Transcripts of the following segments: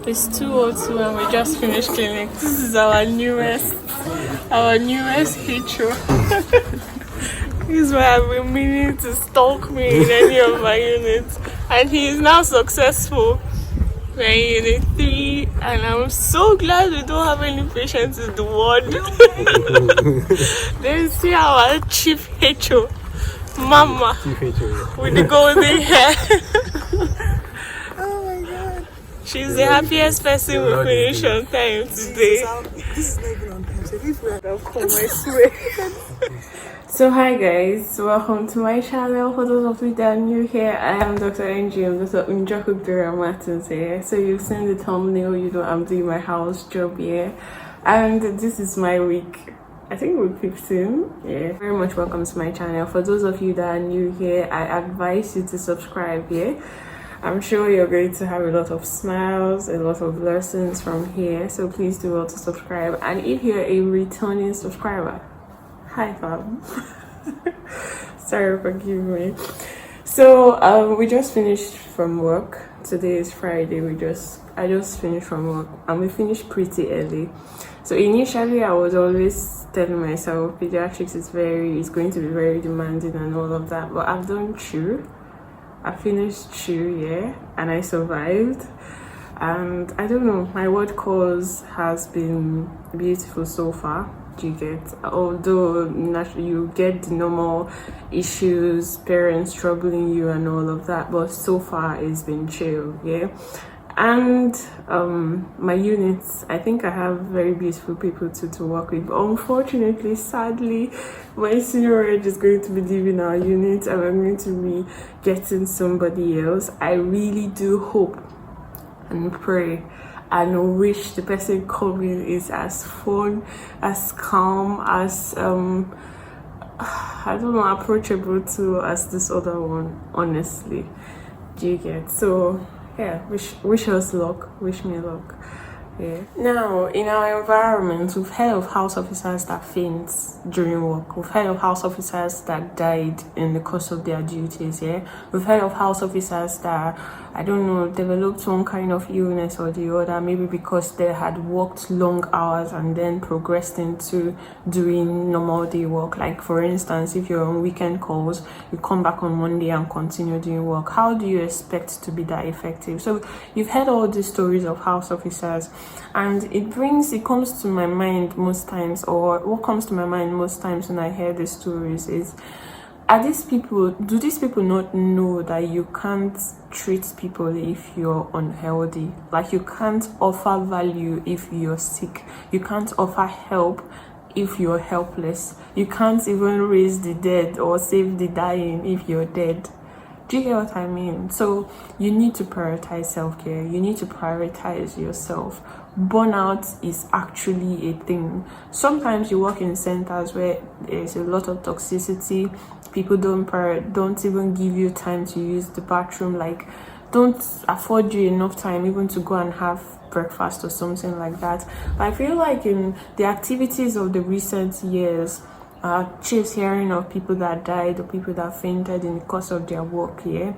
It's 2:02 and we just finished clinic. This is our newest HO. This is why I've been meaning to stalk me in any of my units. And he is now successful. We're in Unit 3 and I'm so glad we don't have any patients in the ward. Then see our chief HO, Mama, with the golden hair. She's the happiest person we finish on time today. This is not even on time, so if we are I swear. So hi guys, welcome to my channel. For those of you that are new here, I am Dr. Ngm.m.d, Dr. Martins here. So you've seen the thumbnail, you know I'm doing my house job here. And this is my week, I think week 15. Yeah. Very much welcome to my channel. For those of you that are new here, I advise you to subscribe here. I'm sure you're going to have a lot of smiles, a lot of lessons from here. So please do well to subscribe. And if you're a returning subscriber, hi fam. Sorry, forgive me. So we just finished from work. Today is Friday. I just finished from work and we finished pretty early. So initially I was always telling myself pediatrics is going to be very demanding and all of that, but I've done CHU. I finished CHU, yeah, and I survived. And I don't know, my word course has been beautiful so far. You get, although you get the normal issues, parents troubling you and all of that, but so far it's been chill, yeah. And my units, I think I have very beautiful people to work with, but unfortunately, sadly, my senior is going to be leaving our unit and I'm going to be getting somebody else. I really do hope and pray and wish the person coming is as fun, as calm, as I don't know, approachable to as this other one, honestly. Do you get? So yeah, wish us luck, wish me luck. Yeah. Now, in our environment, we've heard of house officers that faint during work. We've heard of house officers that died in the course of their duties. Yeah, we've heard of house officers that, I don't know, developed some kind of illness or the other, maybe because they had worked long hours and then progressed into doing normal day work. Like for instance, if you're on weekend calls, you come back on Monday and continue doing work. How do you expect to be that effective? So you've heard all these stories of house officers. And it comes to my mind most times, or what comes to my mind most times when I hear these stories is, do these people not know that you can't treat people if you're unhealthy? Like you can't offer value if you're sick. You can't offer help if you're helpless. You can't even raise the dead or save the dying if you're dead. Do you get what I mean? So you need to prioritize self-care. You need to prioritize yourself. Burnout is actually a thing. Sometimes you work in centers where there's a lot of toxicity. People don't even give you time to use the bathroom. Like, don't afford you enough time even to go and have breakfast or something like that. But I feel like in the activities of the recent years, chiefs hearing of people that died or people that fainted in the course of their work here,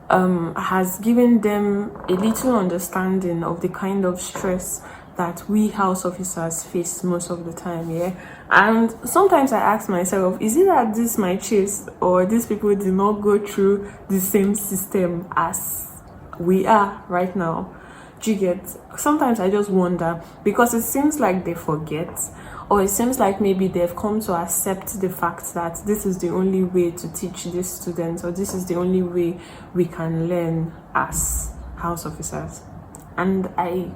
has given them a little understanding of the kind of stress that we house officers face most of the time, yeah. And sometimes I ask myself, is it that my chiefs or these people did not go through the same system as we are right now? Do you get? Sometimes I just wonder, because it seems like they forget, or it seems like maybe they've come to accept the fact that this is the only way to teach these students, or this is the only way we can learn as house officers. And I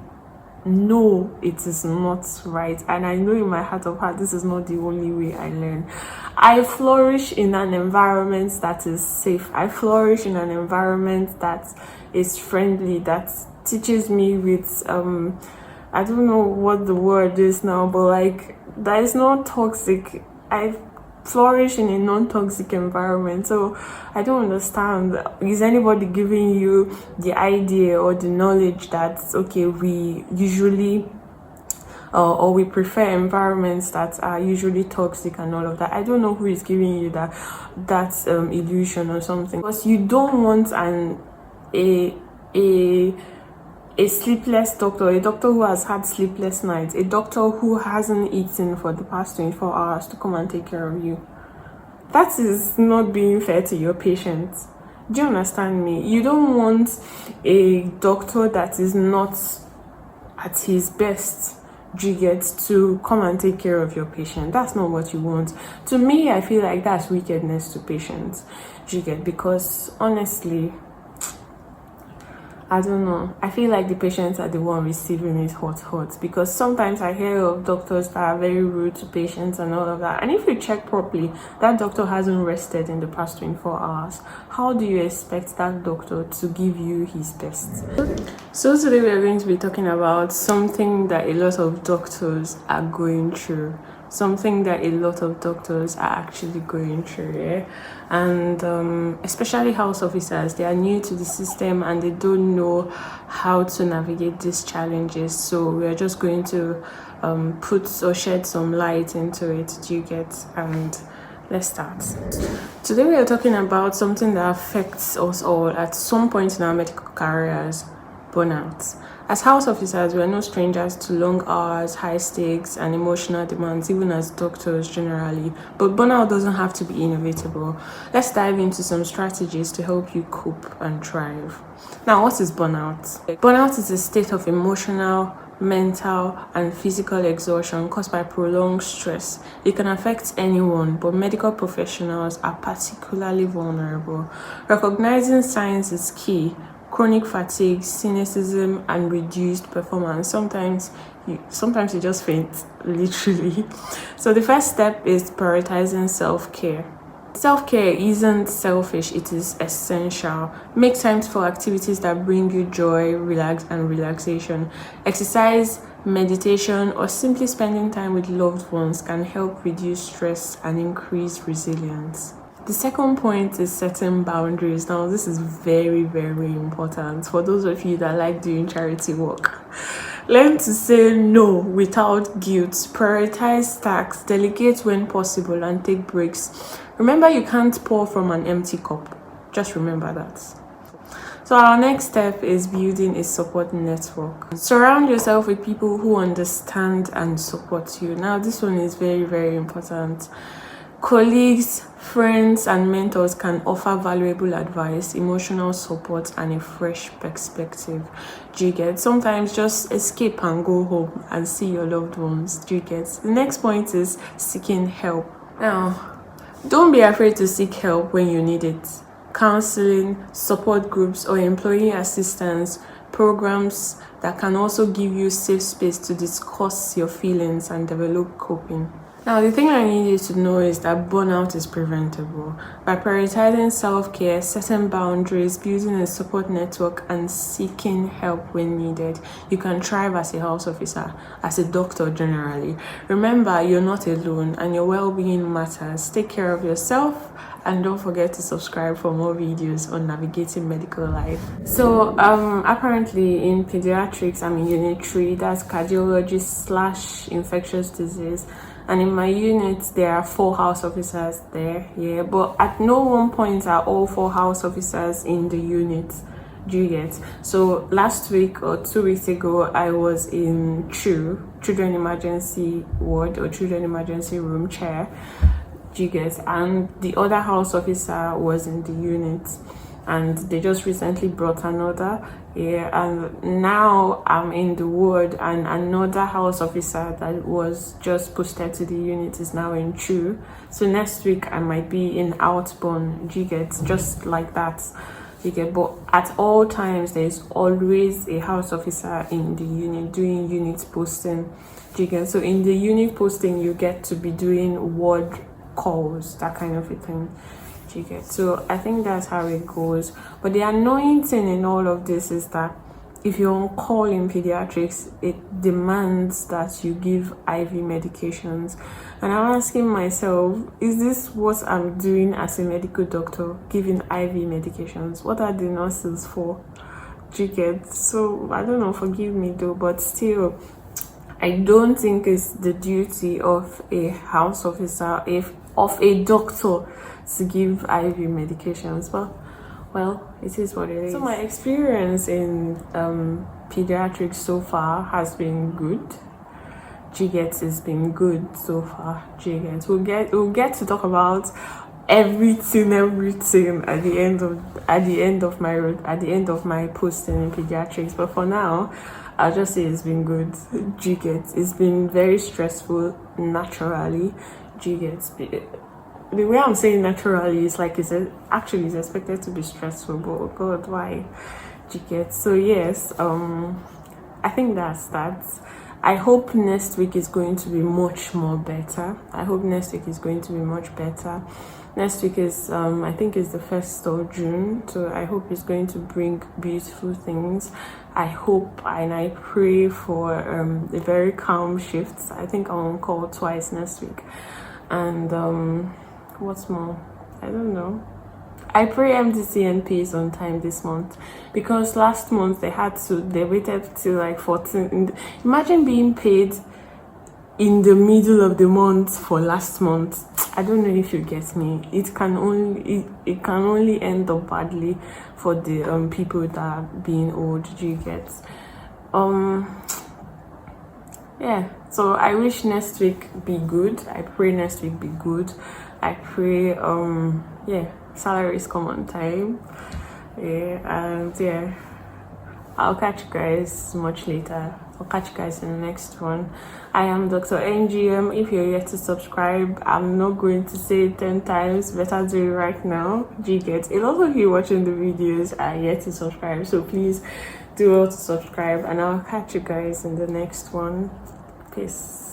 know it is not right, and I know in my heart of heart this is not the only way I learn. I flourish in an environment that is safe. I flourish in an environment that is friendly, that teaches me with I don't know what the word is now, but like, that is not toxic. I flourish in a non-toxic environment. So I don't understand, is anybody giving you the idea or the knowledge that okay, we usually or we prefer environments that are usually toxic and all of that? I don't know who is giving you that illusion or something, because you don't want a sleepless doctor, a doctor who has had sleepless nights, a doctor who hasn't eaten for the past 24 hours to come and take care of you. That is not being fair to your patients. Do you understand me? You don't want a doctor that is not at his best, do you get, to come and take care of your patient. That's not what you want. To me, I feel like that's wickedness to patients, do you get, because honestly, I don't know. I feel like the patients are the one receiving it hot, because sometimes I hear of doctors that are very rude to patients and all of that. And if you check properly, that doctor hasn't rested in the past 24 hours. How do you expect that doctor to give you his best? So today we are going to be talking about something that a lot of doctors are going through. Something that a lot of doctors are actually going through, yeah? And especially house officers, they are new to the system and they don't know how to navigate these challenges. So we are just going to put or shed some light into it, do you get? And let's start. Today we are talking about something that affects us all at some point in our medical careers: burnout. As house officers, we are no strangers to long hours, high stakes, and emotional demands, even as doctors generally. But burnout doesn't have to be inevitable. Let's dive into some strategies to help you cope and thrive. Now, what is burnout? Burnout is a state of emotional, mental, and physical exhaustion caused by prolonged stress. It can affect anyone, but medical professionals are particularly vulnerable. Recognizing signs is key. Chronic fatigue, cynicism, and reduced performance. Sometimes you just faint, literally. So the first step is prioritizing self-care. Self-care isn't selfish, it is essential. Make time for activities that bring you joy, relaxation. Exercise, meditation, or simply spending time with loved ones can help reduce stress and increase resilience. The second point is setting boundaries. Now, this is very, very important for those of you that like doing charity work. Learn to say no without guilt. Prioritize tasks, delegate when possible, and take breaks. Remember, you can't pour from an empty cup. Just remember that. So our next step is building a support network. Surround yourself with people who understand and support you. Now, this one is very, very important. Colleagues, friends, and mentors can offer valuable advice, emotional support, and a fresh perspective. Do you get? Sometimes just escape and go home and see your loved ones. Do you get? The next point is seeking help. Now, don't be afraid to seek help when you need it. Counseling, support groups, or employee assistance programs that can also give you safe space to discuss your feelings and develop coping. Now, the thing I need you to know is that burnout is preventable. By prioritizing self-care, setting boundaries, building a support network, and seeking help when needed, you can thrive as a house officer, as a doctor generally. Remember, you're not alone and your well-being matters. Take care of yourself and don't forget to subscribe for more videos on navigating medical life. So, apparently in pediatrics, I'm in Unit 3, that's cardiology / infectious disease. And in my unit, there are 4 house officers there, yeah. But at no one point are all 4 house officers in the unit, do you get? So last week or 2 weeks ago, I was in Children Emergency Ward or Children Emergency Room chair, do you get? And the other house officer was in the unit. And they just recently brought another, yeah, and now I'm in the ward, and another house officer that was just posted to the unit is now in CHU. So next week I might be in outbound, you get, just like that, you get. But at all times there's always a house officer in the unit doing unit posting, you get. So in the unit posting you get to be doing ward calls, that kind of a thing. So I think that's how it goes. But the annoying thing in all of this is that if you're on call in pediatrics, it demands that you give IV medications. And I'm asking myself, is this what I'm doing as a medical doctor, giving IV medications? What are the nurses for? So I don't know, forgive me though, but still, I don't think it's the duty of a house officer, of a doctor, to give IV medications. But well, it is what it is. So my experience in pediatrics so far has been good. GGET has been good so far. GGET. We'll get to talk about everything at the end of my posting in pediatrics. But for now, I'll just say it's been good. GGET. It's been very stressful naturally. GGET. The way I'm saying naturally is like it's expected to be stressful, but oh God, why GGET? So yes, I think that's that. I hope next week is going to be much more better. Next week is I think it's the 1st of June, so I hope it's going to bring beautiful things. I hope and I pray for a very calm shift. I think I'm on call twice next week, and what's more, I don't know. I pray MDCNP is on time this month, because last month they waited till like 14. Imagine being paid in the middle of the month for last month. I don't know if you get me. It can only end up badly for the people that are being owed. Do you get? Yeah. So I wish next week be good. I pray next week be good. I pray salaries come on time. I'll catch you guys much later. I'll catch you guys in the next one. I am Dr. Ngm. If you're yet to subscribe, I'm not going to say it 10 times. Better do it right now. GGET. A lot of you watching the videos are yet to subscribe, so please do well to subscribe, and I'll catch you guys in the next one. Peace.